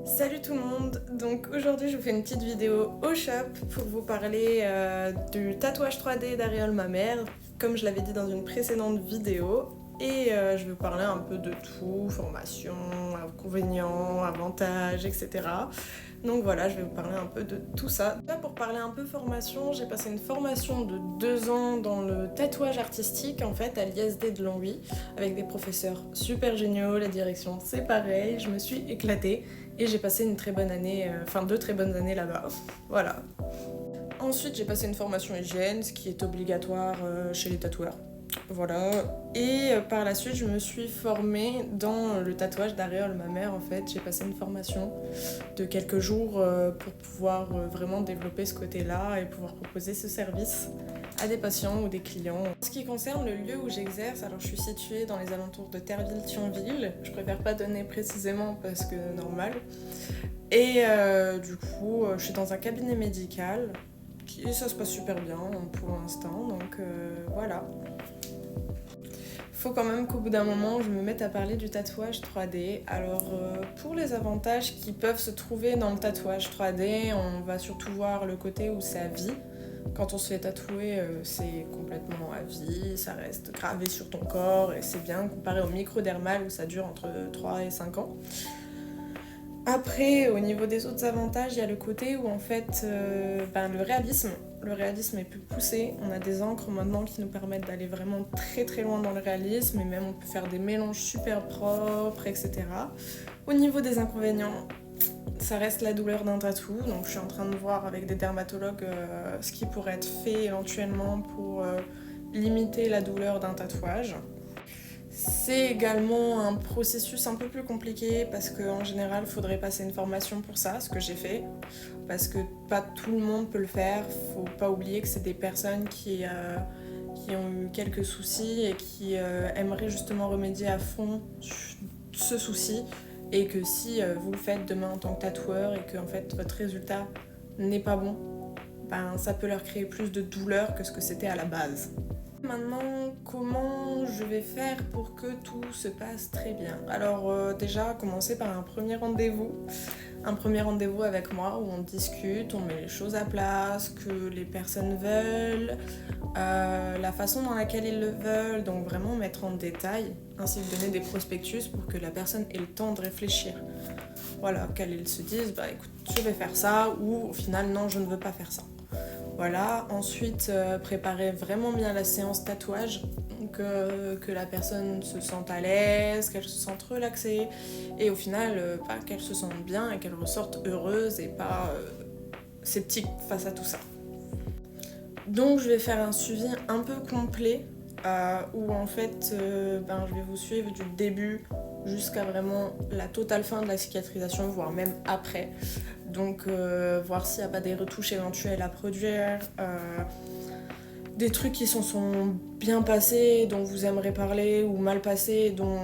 Salut tout le monde, donc aujourd'hui je vous fais une petite vidéo au shop pour vous parler du tatouage 3D d'Ariole ma mère, comme je l'avais dit dans une précédente vidéo, et je vais vous parler un peu de tout, formation, inconvénients, avantages, etc. Donc voilà, je vais vous parler un peu de tout ça. Là pour parler un peu formation, j'ai passé une formation de 2 ans dans le tatouage artistique en fait à l'ISD de Longwy avec des professeurs super géniaux, la direction c'est pareil, je me suis éclatée. Et j'ai passé une très bonne année, deux très bonnes années là-bas. Voilà. Ensuite, j'ai passé une formation hygiène, ce qui est obligatoire chez les tatoueurs. Voilà. Et par la suite, je me suis formée dans le tatouage d'Aréole ma mère. En fait, j'ai passé une formation de quelques jours pour pouvoir vraiment développer ce côté-là et pouvoir proposer ce service à des patients ou des clients. En ce qui concerne le lieu où j'exerce, alors je suis située dans les alentours de Terville-Thionville. Je préfère pas donner précisément parce que normal. Et du coup, je suis dans un cabinet médical et ça se passe super bien pour l'instant. Donc voilà. Faut quand même qu'au bout d'un moment, je me mette à parler du tatouage 3D. Alors, pour les avantages qui peuvent se trouver dans le tatouage 3D, on va surtout voir le côté où c'est à vie. Quand on se fait tatouer, c'est complètement à vie, ça reste gravé sur ton corps et c'est bien comparé au microdermal où ça dure entre 3 et 5 ans. Après, au niveau des autres avantages, il y a le côté où en fait, le réalisme est plus poussé. On a des encres maintenant qui nous permettent d'aller vraiment très très loin dans le réalisme et même on peut faire des mélanges super propres, etc. Au niveau des inconvénients, ça reste la douleur d'un tatou, donc je suis en train de voir avec des dermatologues ce qui pourrait être fait éventuellement pour limiter la douleur d'un tatouage. C'est également un processus un peu plus compliqué parce qu'en général, il faudrait passer une formation pour ça, ce que j'ai fait, parce que pas tout le monde peut le faire. Faut pas oublier que c'est des personnes qui ont eu quelques soucis et qui aimeraient justement remédier à fond ce souci et que si vous le faites demain en tant que tatoueur et que en fait, votre résultat n'est pas bon, ça peut leur créer plus de douleur que ce que c'était à la base. Maintenant, comment je vais faire pour que tout se passe très bien? Alors déjà, commencer par un premier rendez-vous. Un premier rendez-vous avec moi où on discute, on met les choses à place, que les personnes veulent, la façon dans laquelle ils le veulent, donc vraiment mettre en détail, ainsi que donner des prospectus pour que la personne ait le temps de réfléchir. Voilà, qu'elle se dise, écoute, je vais faire ça, ou au final, non, je ne veux pas faire ça. Voilà, ensuite préparer vraiment bien la séance tatouage, que la personne se sente à l'aise, qu'elle se sente relaxée et au final qu'elle se sente bien et qu'elle ressorte heureuse et pas sceptique face à tout ça. Donc je vais faire un suivi un peu complet où en fait je vais vous suivre du début jusqu'à vraiment la totale fin de la cicatrisation, voire même après. Donc voir s'il n'y a pas des retouches éventuelles à produire, des trucs qui sont bien passés, dont vous aimerez parler, ou mal passés, dont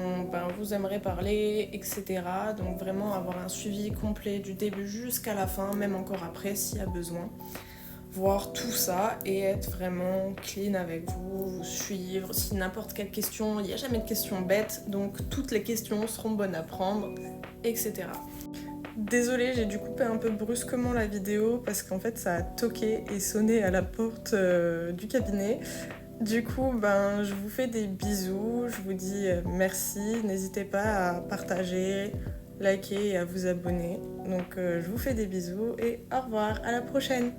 vous aimerez parler, etc. Donc vraiment avoir un suivi complet du début jusqu'à la fin, même encore après s'il y a besoin. Voir tout ça et être vraiment clean avec vous, vous suivre. Si n'importe quelle question, il n'y a jamais de questions bêtes, donc toutes les questions seront bonnes à prendre, etc. Désolée, j'ai dû couper un peu brusquement la vidéo parce qu'en fait ça a toqué et sonné à la porte du cabinet. Du coup, je vous fais des bisous, je vous dis merci, n'hésitez pas à partager, liker et à vous abonner. Donc je vous fais des bisous et au revoir, à la prochaine!